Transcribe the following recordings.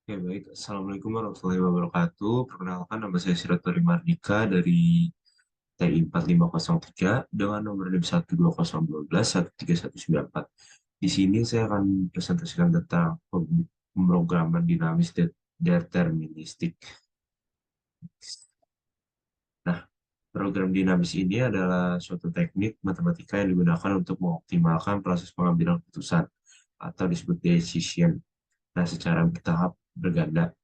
Oke, baik. Assalamualaikum warahmatullahi wabarakatuh. Perkenalkan, nama saya Siratori Mardika dari TI 4503 dengan nomor NIM 12012 13194. Di sini saya akan presentasikan tentang pemrograman dinamis deterministik. Nah, program dinamis ini adalah suatu teknik matematika yang digunakan untuk mengoptimalkan proses pengambilan keputusan atau disebut decision. Nah, secara bertahap berganda.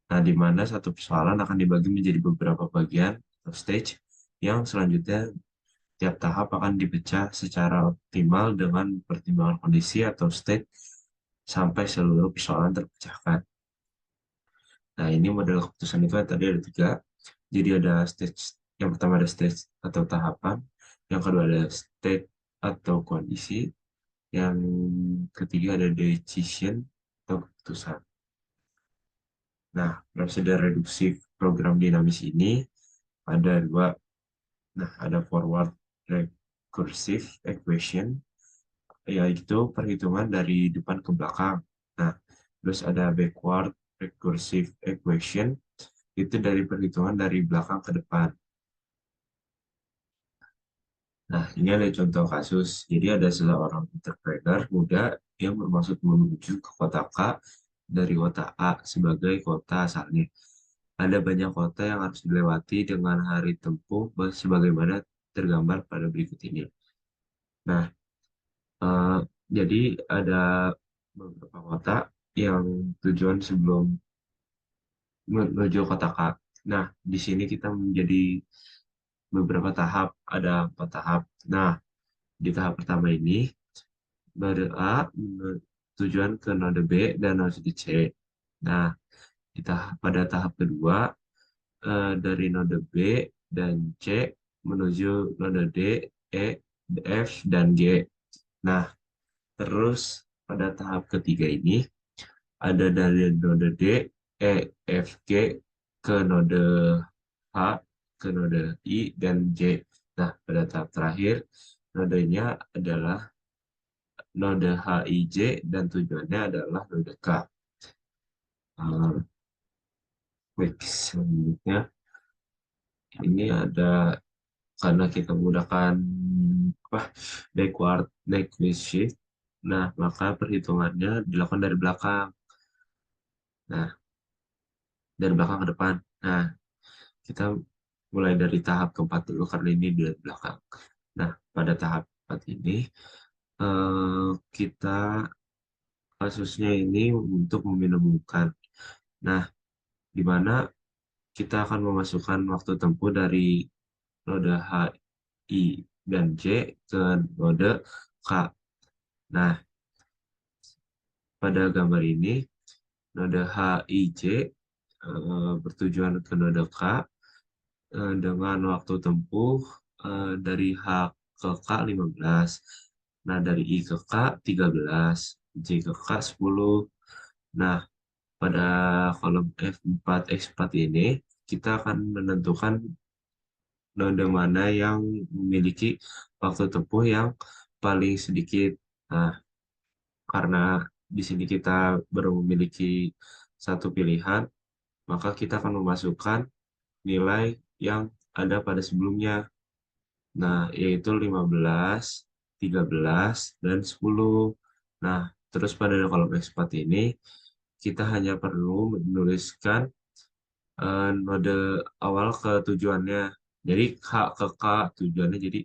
Nah, di mana satu persoalan akan dibagi menjadi beberapa bagian atau stage yang selanjutnya tiap tahap akan dipecah secara optimal dengan pertimbangan kondisi atau state sampai seluruh persoalan terpecahkan. Nah, ini model keputusan itu yang tadi ada tiga. Jadi ada stage, yang pertama ada stage atau tahapan, yang kedua ada state atau kondisi, yang ketiga ada decision atau keputusan. Nah, prosedur reduktif program dinamis ini ada dua. Nah, ada forward recursive equation, yaitu perhitungan dari depan ke belakang. Nah, terus ada backward recursive equation, itu dari perhitungan dari belakang ke depan. Nah, ini ada contoh kasus. Jadi ada seorang entrepreneur muda yang bermaksud menuju ke kota K dari kota A sebagai kota asalnya. Ada banyak kota yang harus dilewati dengan hari tempuh sebagaimana tergambar pada berikut ini. Nah, eh, jadi ada beberapa kota yang tujuan sebelum menuju kota K. Nah, di sini kita menjadi beberapa tahap, ada 4 tahap. Nah, di tahap pertama ini, node A tujuan ke node B dan node C. Nah, pada tahap kedua, dari node B dan C menuju node D, E, F, dan G. Nah, terus pada tahap ketiga ini, ada dari node D, E, F, G ke node H, ke node I, dan J. Nah, pada tahap terakhir, nodenya adalah node H, I, J, dan tujuannya adalah node K. Uh, Baik, selanjutnya ini ada karena kita menggunakan apa backward Nyquist shift. Nah, maka perhitungannya dilakukan dari belakang. Nah, dari belakang ke depan. Nah, kita mulai dari tahap keempat dulu karena ini dari belakang. Nah, pada tahap keempat ini kita kasusnya ini untuk meminimumkan. Nah, di mana kita akan memasukkan waktu tempuh dari node H, I, dan J ke node K. Nah, pada gambar ini, node H, I, J bertujuan ke node K dengan waktu tempuh dari H ke K 15. Nah, dari I ke K 13, J ke K 10. Nah, pada kolom F4, X4 ini, kita akan menentukan node mana yang memiliki waktu tempuh yang paling sedikit. Nah, karena di sini kita baru memiliki satu pilihan, maka kita akan memasukkan nilai yang ada pada sebelumnya. Nah, yaitu 15, 13, dan 10. Nah, terus pada kolom X4 ini, kita hanya perlu menuliskan node awal ke tujuannya. Jadi, H ke K tujuannya jadi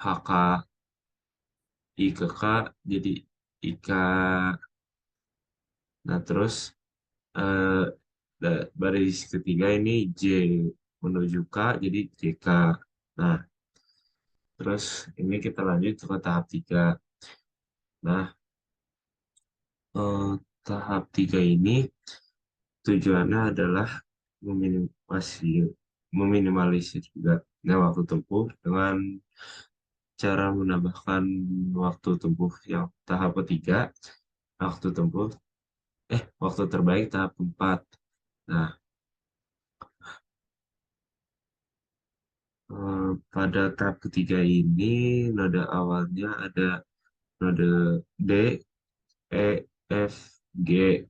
HK, I ke K jadi IK. Nah, terus eh, baris ketiga ini J menuju K jadi JK. Nah, terus ini kita lanjut ke tahap 3. Nah, eh, tahap 3 ini tujuannya adalah meminimalisir, meminimalisir juga waktu tempuh dengan cara menambahkan waktu tempuh yang tahap ketiga, waktu tempuh, waktu terbaik tahap keempat. Nah, pada tahap ketiga ini nada awalnya ada node D, E, F, G.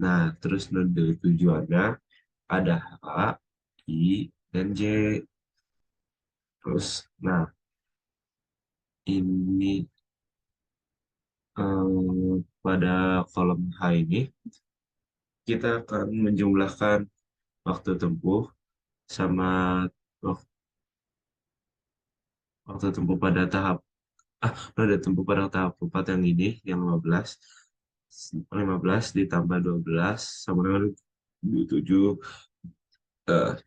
Nah, terus node tujuannya ada H, I, dan J. Terus, nah ini pada kolom H ini kita akan menjumlahkan waktu tempuh sama wak- waktu tempuh pada tahap node tempuh pada tahap 4 yang ini yang 15 ditambah 12 sama dengan 7.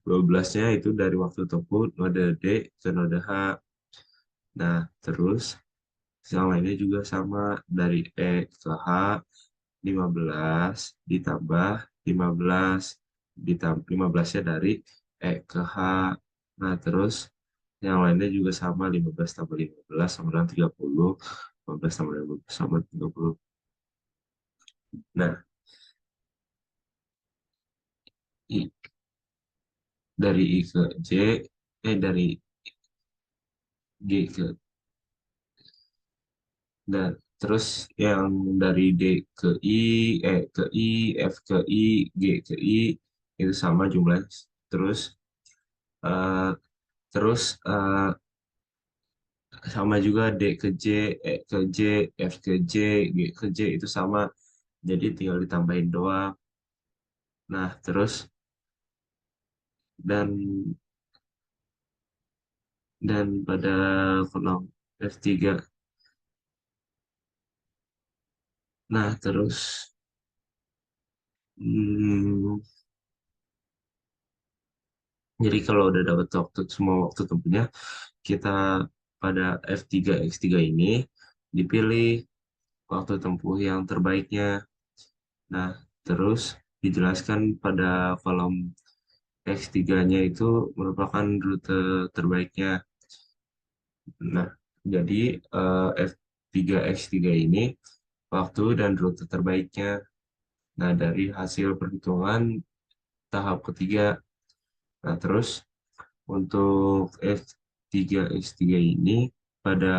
12-nya itu dari waktu tempuh node D ke node H. Nah, terus yang lainnya juga sama dari E ke H 15 ditambah 15 ditambah 15-nya dari E ke H. Nah, terus yang lainnya juga sama 15 tambah 15 sama dengan 30. 15 tambah 15 sama 30. Nah, I, dari I ke J, dari G ke dan terus yang dari D ke I, ke I, F ke I, G ke I itu sama jumlahnya. Terus eh, terus sama juga D ke J, E ke J, F ke J, G ke J itu sama. Jadi tinggal ditambahin doang. Nah, terus dan pada kolom F3. Nah, terus hmm, jadi kalau udah dapat waktu semua waktu tempuhnya, kita pada F3 X3 ini dipilih waktu tempuh yang terbaiknya. Nah, terus dijelaskan pada kolom X3-nya itu merupakan rute terbaiknya. Nah, jadi F3 X3 ini waktu dan rute terbaiknya. Nah, dari hasil perhitungan tahap ketiga. Nah, terus untuk F3 X3 ini pada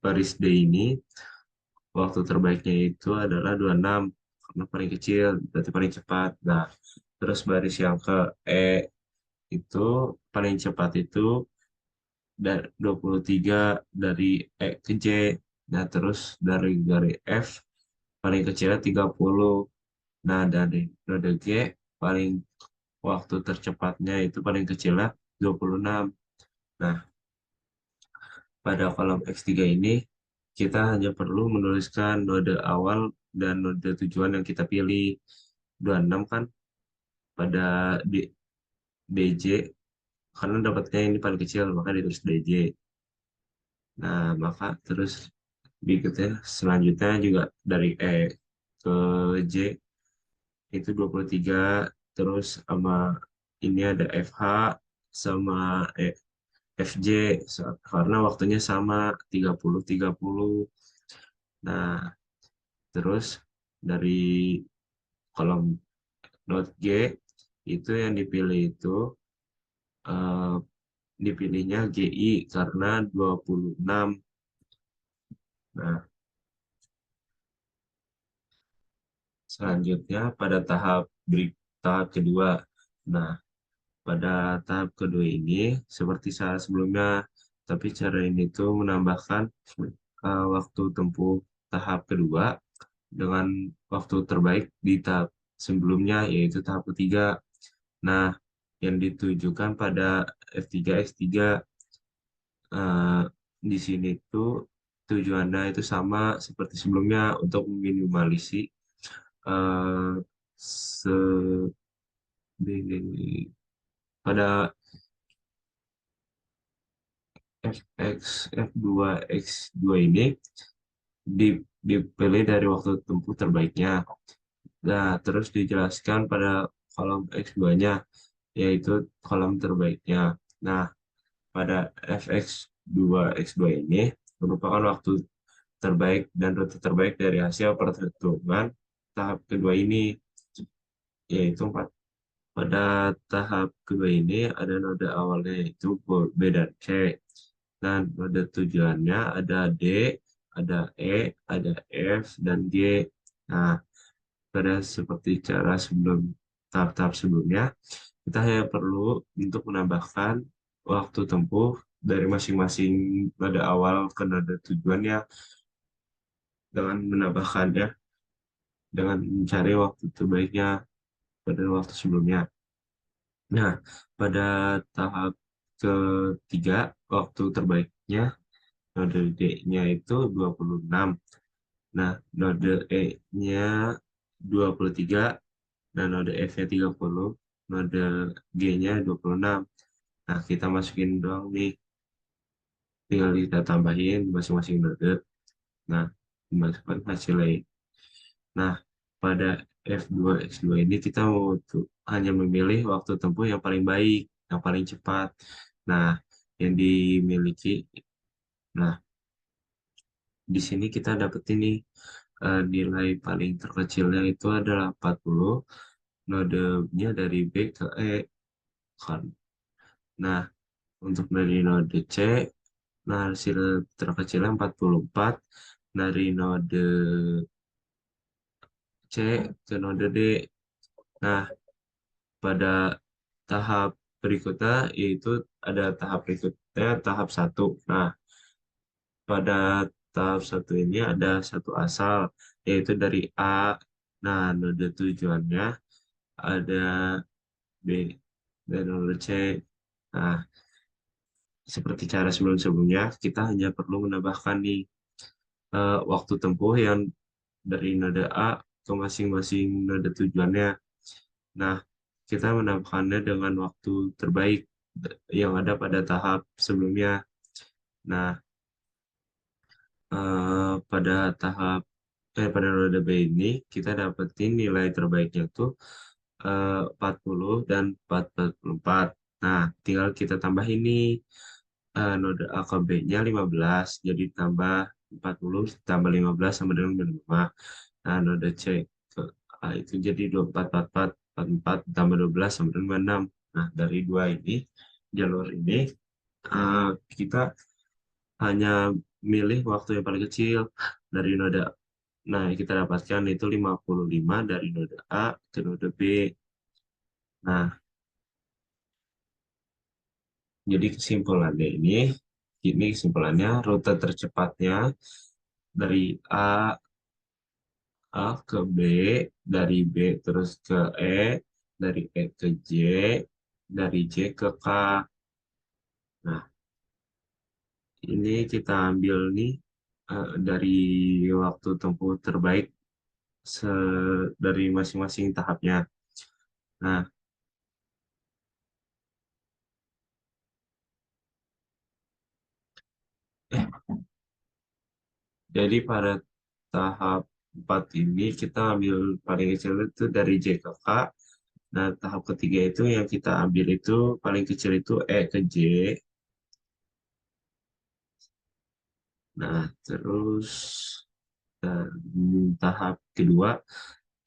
baris D ini waktu terbaiknya itu adalah 26 karena paling kecil berarti paling cepat. Nah, terus baris yang ke E itu paling cepat itu 23 dari E ke J. Nah, terus dari F paling kecilnya 30. Nah, dari node G paling waktu tercepatnya itu paling kecilnya 26. Nah, pada kolom X3 ini kita hanya perlu menuliskan node awal dan node tujuan yang kita pilih. 26 kan pada D- DJ karena dapatnya ini paling kecil maka ditulis DJ. Nah, maka terus berikutnya selanjutnya juga dari E ke J itu 23 terus sama ini ada FH sama FJ karena waktunya sama 30-30. Nah, terus dari kolom Node G itu yang dipilih itu eh, dipilihnya GI karena 26. Nah, selanjutnya pada tahap kedua. Nah, pada tahap kedua ini seperti saat sebelumnya, tapi cara ini tuh menambahkan waktu tempuh tahap kedua dengan waktu terbaik di tahap sebelumnya yaitu tahap ketiga. Nah, yang ditujukan pada F3 S3 eh, di sini tuh tujuannya itu sama seperti sebelumnya untuk meminimalisasi eh, se pada FX F2 X2 ini dipilih dari waktu tempuh terbaiknya. Nah, terus dijelaskan pada kolom X2-nya yaitu kolom terbaiknya. Nah, pada FX2 X2 ini merupakan waktu terbaik dan rute terbaik dari hasil perhitungan tahap kedua ini, yaitu pada tahap kedua ini ada node awalnya yaitu B dan C, dan node tujuannya ada D, ada E, ada F, dan G. Nah, pada seperti cara sebelum tahap-tahap sebelumnya, kita hanya perlu untuk menambahkan waktu tempuh dari masing-masing node awal ke node tujuannya dengan menambahkannya dengan mencari waktu terbaiknya pada waktu sebelumnya. Nah, pada tahap ketiga, waktu terbaiknya node D-nya itu 26. Nah, node E-nya 23 dan node F-nya 30, node G-nya 26. Nah, kita masukin doang nih, tinggal kita tambahin masing-masing node. Nah, dimasukkan hasilnya. Nah, pada F2 X2 ini kita mau hanya memilih waktu tempuh yang paling baik, yang paling cepat. Nah, yang dimiliki. Nah, di sini kita dapat ini nilai paling terkecilnya itu adalah 40, nodenya dari B ke E kan. Nah, untuk dari node C, nah hasil terkecilnya 44 dari node C ke node D. Nah, pada tahap berikutnya yaitu ada tahap berikutnya tahap satu. Nah, pada tahap satu ini ada satu asal yaitu dari A. Nah, node tujuannya ada B dan node C. Nah, seperti cara sebelum-sebelumnya, kita hanya perlu menambahkan nih waktu tempuh yang dari node A ke masing-masing node tujuannya. Nah, kita menambahkannya dengan waktu terbaik yang ada pada tahap sebelumnya. Nah, pada pada node B ini kita dapetin nilai terbaiknya tuh 40 dan 44. Nah, tinggal kita tambah ini node A ke B-nya 15, jadi tambah 40 tambah 15 sama dengan 5. Nah, node C ke A itu jadi 24, 44, 44 tambah 12 sama dengan 6. Nah, dari dua ini, jalur ini, eh, kita hanya milih waktu yang paling kecil dari node. Nah, yang kita dapatkan itu 55 dari node A ke node B. Nah, jadi ini kesimpulannya rute tercepatnya dari A ke B, dari B terus ke E, dari E ke J, dari J ke K. Nah, ini kita ambil nih dari waktu tempuh terbaik dari masing-masing tahapnya. Nah, eh, jadi pada tahap 4 ini kita ambil paling kecil itu dari J ke K. Nah, tahap ketiga itu yang kita ambil itu paling kecil itu E ke J. Nah, terus tahap kedua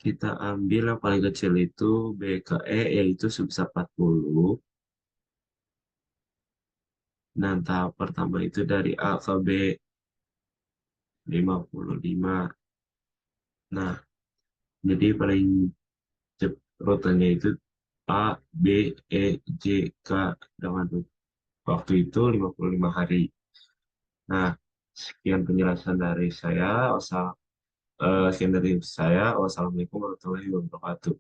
kita ambil yang paling kecil itu B ke E yaitu sebesar 40. Nah, tahap pertama itu dari A ke B 55. Nah, jadi paling rutenya itu A, B, E, J, K dengan waktu itu 55 hari. Nah, sekian penjelasan dari saya. Sekian dari saya. Wassalamualaikum warahmatullahi wabarakatuh.